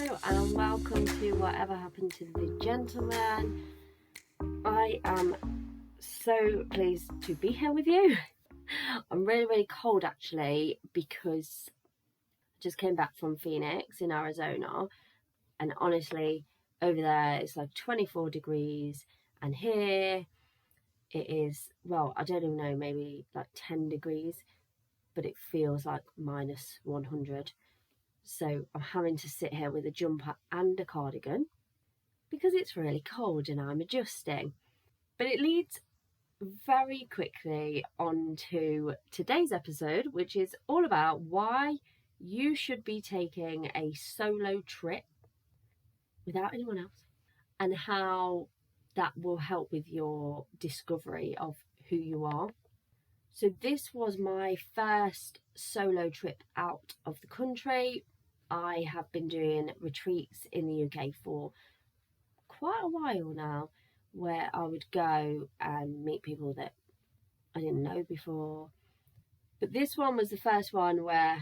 and welcome to Whatever Happened to the Gentleman. I am so pleased to be here with you. I'm really cold actually, because I just came back from Phoenix in Arizona, and honestly over there it's like 24 degrees, and here it is, well, I don't even know, maybe like 10 degrees, but it feels like minus 100. So I'm having to sit here with a jumper and a cardigan because it's really cold and I'm adjusting. But it leads very quickly on to today's episode, which is all about why you should be taking a solo trip without anyone else, and how that will help with your discovery of who you are. So this was my first solo trip out of the country. I have been doing retreats in the UK for quite a while now, where I would go and meet people that I didn't know before. But this one was the first one where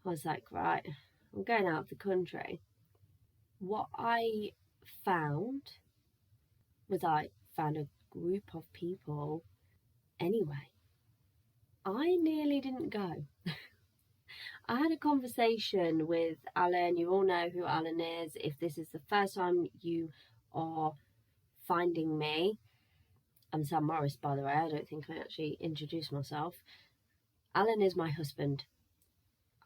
I was like, right, I'm going out of the country. What I found was I found a group of people anyway. I nearly didn't go. I had a conversation with Alan. You all know who Alan is. If this is the first time you are finding me, I'm Sam Morris, by the way. I don't think I actually introduced myself. Alan is my husband.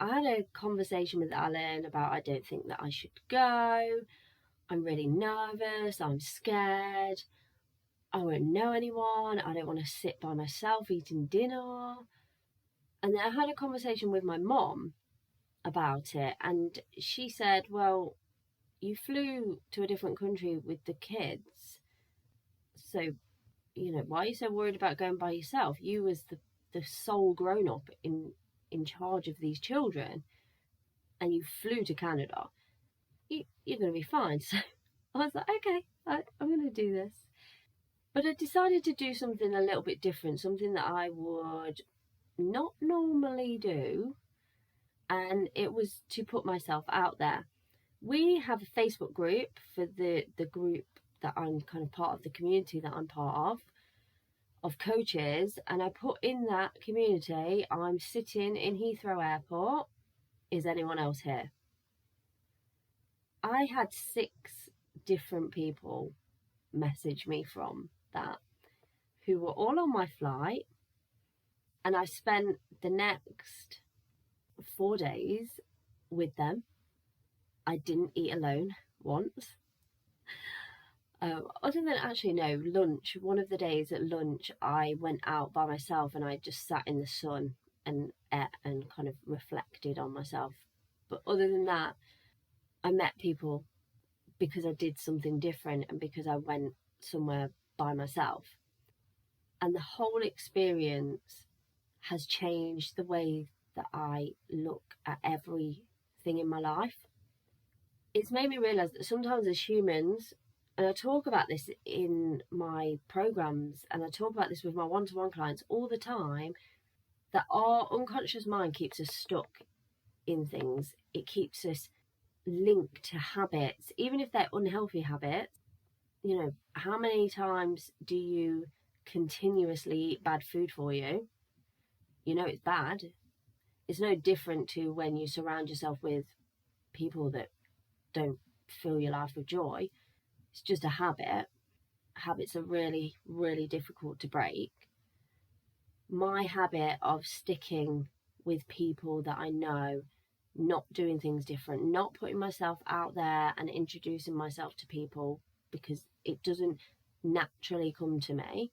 I had a conversation with Alan about, I don't think that I should go. I'm really nervous. I'm scared. I won't know anyone. I don't want to sit by myself eating dinner. And then I had a conversation with my mom about it, and she said, well, you flew to a different country with the kids, so why are you so worried about going by yourself? You was the sole grown-up in charge of these children, and you flew to Canada. You're going to be fine. So I was like, okay, I'm going to do this. But I decided to do something a little bit different, something that I would not normally do, and it was to put myself out there. We have a Facebook group for the group that I'm kind of part of, the community that I'm part of coaches, and I put in that community, I'm sitting in Heathrow Airport, is anyone else here? I had 6 different people message me from that, who were all on my flight, and I spent the next 4 days with them. I didn't eat alone once. Other than lunch, one of the days at lunch, I went out by myself and I just sat in the sun and ate and kind of reflected on myself. But other than that, I met people because I did something different and because I went somewhere by myself. And the whole experience has changed the way that I look at everything in my life. It's made me realise that sometimes as humans, and I talk about this in my programs, and I talk about this with my one-to-one clients all the time, that our unconscious mind keeps us stuck in things. It keeps us linked to habits, even if they're unhealthy habits. How many times do you continuously eat bad food for you? It's bad. It's no different to when you surround yourself with people that don't fill your life with joy. It's just a habit. Habits are really difficult to break. My habit of sticking with people that I know, not doing things different, not putting myself out there and introducing myself to people because it doesn't naturally come to me,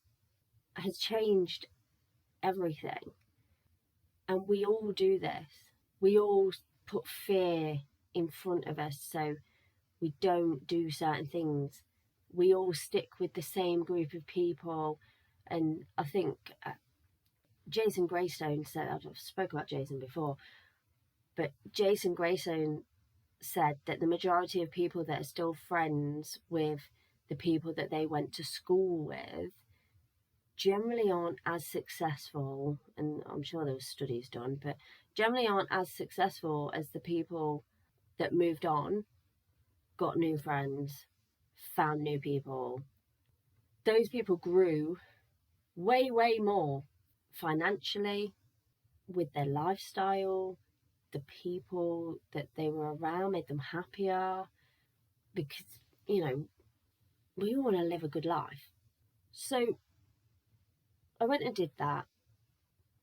has changed everything. And we all do this. We all put fear in front of us so we don't do certain things. We all stick with the same group of people. And I think Jason Greystone said, I've spoken about Jason before, but Jason Greystone said that the majority of people that are still friends with the people that they went to school with generally aren't as successful, and I'm sure there were studies done, but generally aren't as successful as the people that moved on got new friends, found new people. Those people grew way, way more financially, with their lifestyle. The people that they were around made them happier, because, we all want to live a good life. So I went and did that.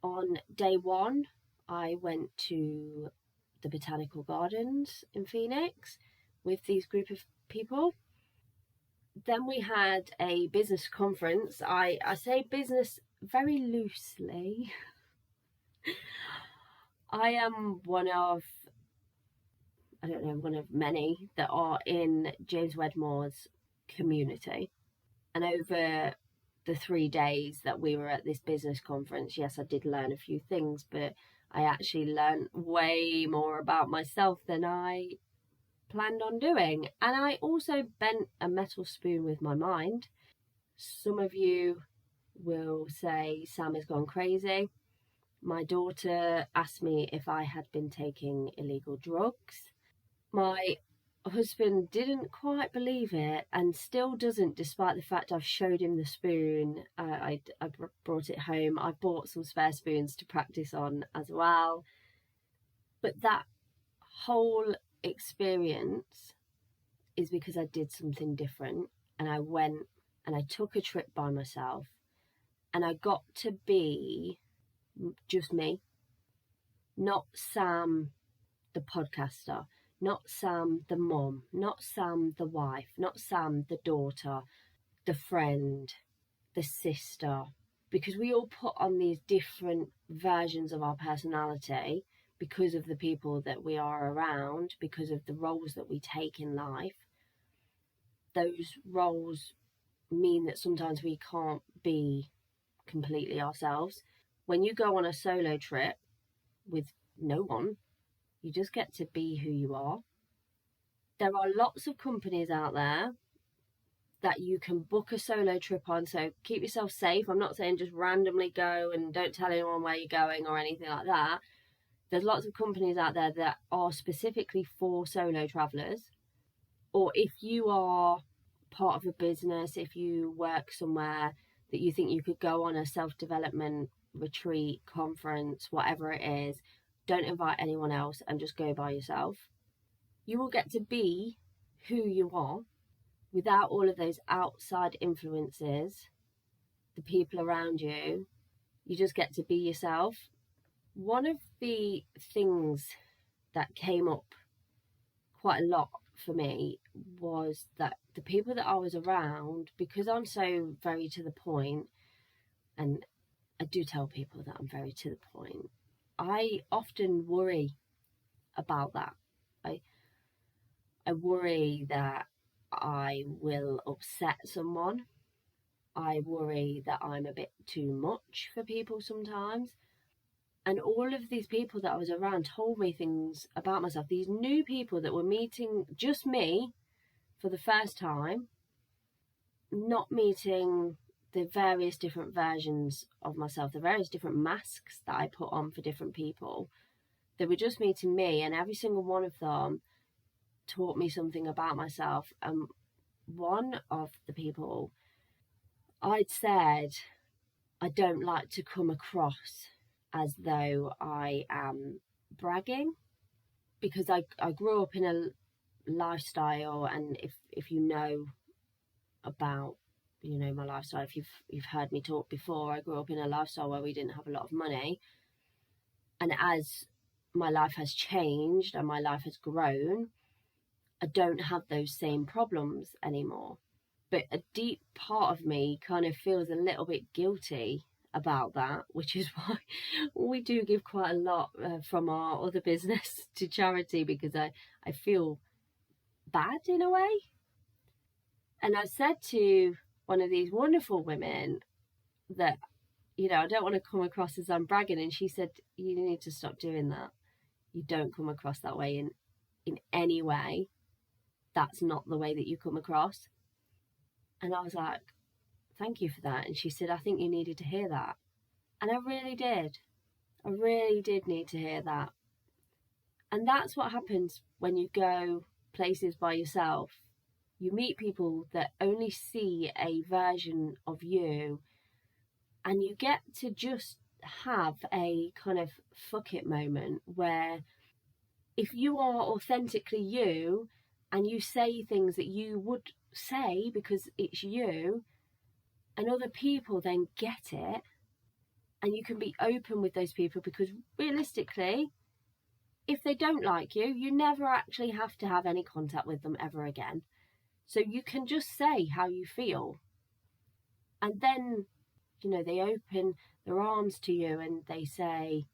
On day one, I went to the botanical gardens in Phoenix with these group of people. Then we had a business conference. I say business very loosely. I am one of many that are in James Wedmore's community. And over the 3 days that we were at this business conference, yes, I did learn a few things, but I actually learned way more about myself than I planned on doing. And I also bent a metal spoon with my mind. Some of you will say Sam has gone crazy. My daughter asked me if I had been taking illegal drugs. My husband didn't quite believe it, and still doesn't, despite the fact I've showed him the spoon. I brought it home. I bought some spare spoons to practice on as well. But that whole experience is because I did something different, and I went and I took a trip by myself, and I got to be just me, not Sam the podcaster, not Sam the mum, not Sam the wife, not Sam the daughter, the friend, the sister, because we all put on these different versions of our personality because of the people that we are around, because of the roles that we take in life. Those roles mean that sometimes we can't be completely ourselves. When you go on a solo trip with no one, you just get to be who you are. There are lots of companies out there that you can book a solo trip on, so keep yourself safe. I'm not saying just randomly go and don't tell anyone where you're going or anything like that. There's lots of companies out there that are specifically for solo travelers. Or if you are part of a business, if you work somewhere that you think you could go on a self-development retreat, conference, whatever it is, don't invite anyone else and just go by yourself. You will get to be who you are without all of those outside influences, the people around you. You just get to be yourself. One of the things that came up quite a lot for me was that the people that I was around, because I'm so very to the point, and I do tell people that I'm very to the point, I often worry about that. I worry that I will upset someone. I worry that I'm a bit too much for people sometimes. And all of these people that I was around told me things about myself. These new people that were meeting just me for the first time, not meeting the various different versions of myself, the various different masks that I put on for different people. They were just meeting me, and every single one of them taught me something about myself. And one of the people, I'd said, I don't like to come across as though I am bragging, because I grew up in a lifestyle, and if you know about my lifestyle, if you've heard me talk before, I grew up in a lifestyle where we didn't have a lot of money. And as my life has changed and my life has grown, I don't have those same problems anymore. But a deep part of me kind of feels a little bit guilty about that, which is why we do give quite a lot from our other business to charity, because I feel bad in a way. And I said to one of these wonderful women that, I don't want to come across as I'm bragging. And she said, you need to stop doing that. You don't come across that way in any way. That's not the way that you come across. And I was like, thank you for that. And she said, I think you needed to hear that. And I really did. I really did need to hear that. And that's what happens when you go places by yourself, you meet people that only see a version of you, and you get to just have a kind of fuck it moment where if you are authentically you and you say things that you would say because it's you, and other people then get it, and you can be open with those people, because realistically, if they don't like you, you never actually have to have any contact with them ever again. So you can just say how you feel. And then, you know, they open their arms to you and they say,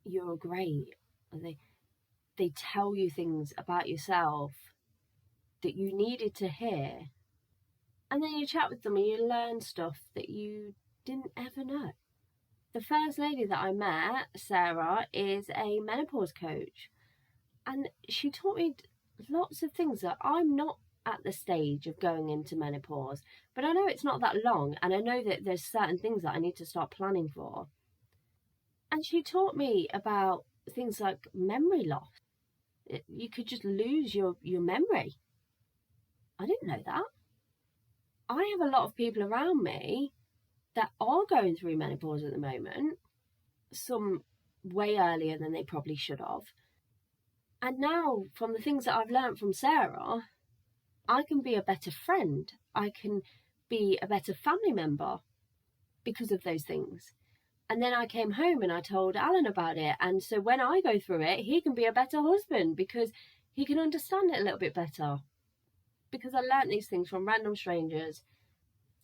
you're great. And they tell you things about yourself that you needed to hear. And then you chat with them and you learn stuff that you didn't ever know. The first lady that I met, Sarah, is a menopause coach. And she taught me lots of things that I'm not at the stage of going into menopause. But I know it's not that long, and I know that there's certain things that I need to start planning for. And she taught me about things like memory loss. You could just lose your memory. I didn't know that. I have a lot of people around me that are going through menopause at the moment, some way earlier than they probably should have. And now, from the things that I've learned from Sarah, I can be a better friend. I can be a better family member because of those things. And then I came home and I told Alan about it. And so when I go through it, he can be a better husband because he can understand it a little bit better. Because I learnt these things from random strangers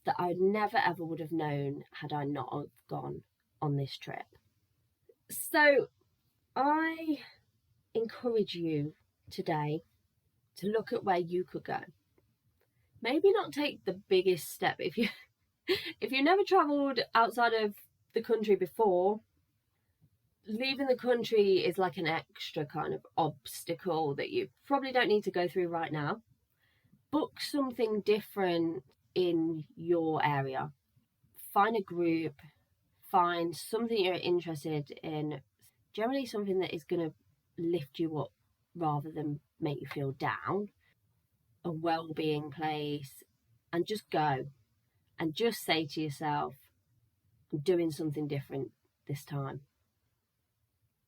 that I never ever would have known had I not have gone on this trip. So I encourage you today to look at where you could go. Maybe not take the biggest step. If you never travelled outside of the country before, leaving the country is like an extra kind of obstacle that you probably don't need to go through right now. Book something different in your area. Find a group, find something you're interested in, generally something that is going to lift you up rather than make you feel down, a well-being place, and just go and just say to yourself, I'm doing something different this time.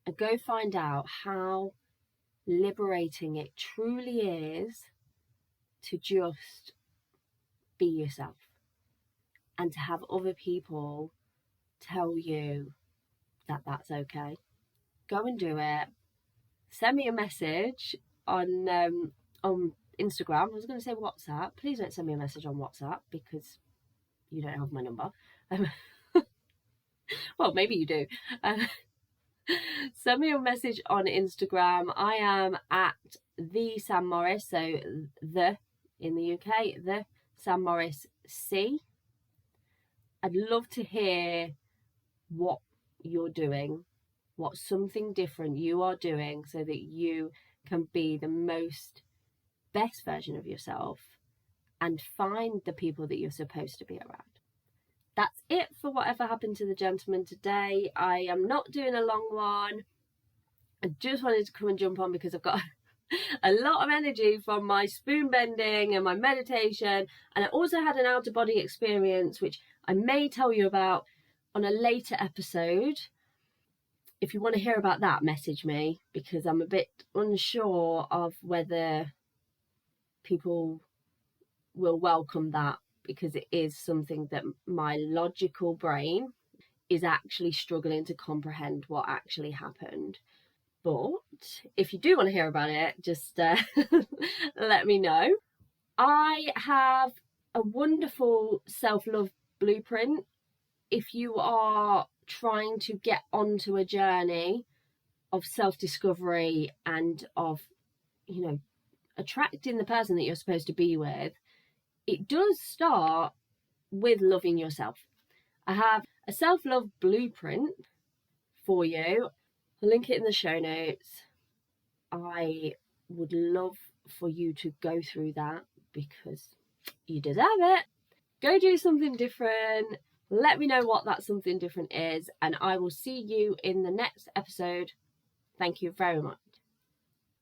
And go find out how liberating it truly is to just be yourself and to have other people tell you that that's okay. Go and do it. Send me a message on Instagram. I was going to say WhatsApp. Please don't send me a message on WhatsApp because you don't have my number. Well, maybe you do. Send me a message on Instagram. I am at the Sam Morris, so the in the UK, the Sam Morris C. I'd love to hear what you're doing, what something different you are doing so that you can be the best version of yourself and find the people that you're supposed to be around. That's it for whatever happened to the gentleman today. I am not doing a long one. I just wanted to come and jump on because I've got a lot of energy from my spoon bending and my meditation, and I also had an out of body experience which I may tell you about on a later episode. If you want to hear about that, message me, because I'm a bit unsure of whether people will welcome that, because it is something that my logical brain is actually struggling to comprehend what actually happened. But if you do want to hear about it, just let me know. I have a wonderful self-love blueprint. If you are trying to get onto a journey of self-discovery and of, attracting the person that you're supposed to be with, it does start with loving yourself. I have a self-love blueprint for you. I'll link it in the show notes. I would love for you to go through that because you deserve it. Go do something different. Let me know what that something different is, and I will see you in the next episode. Thank you very much.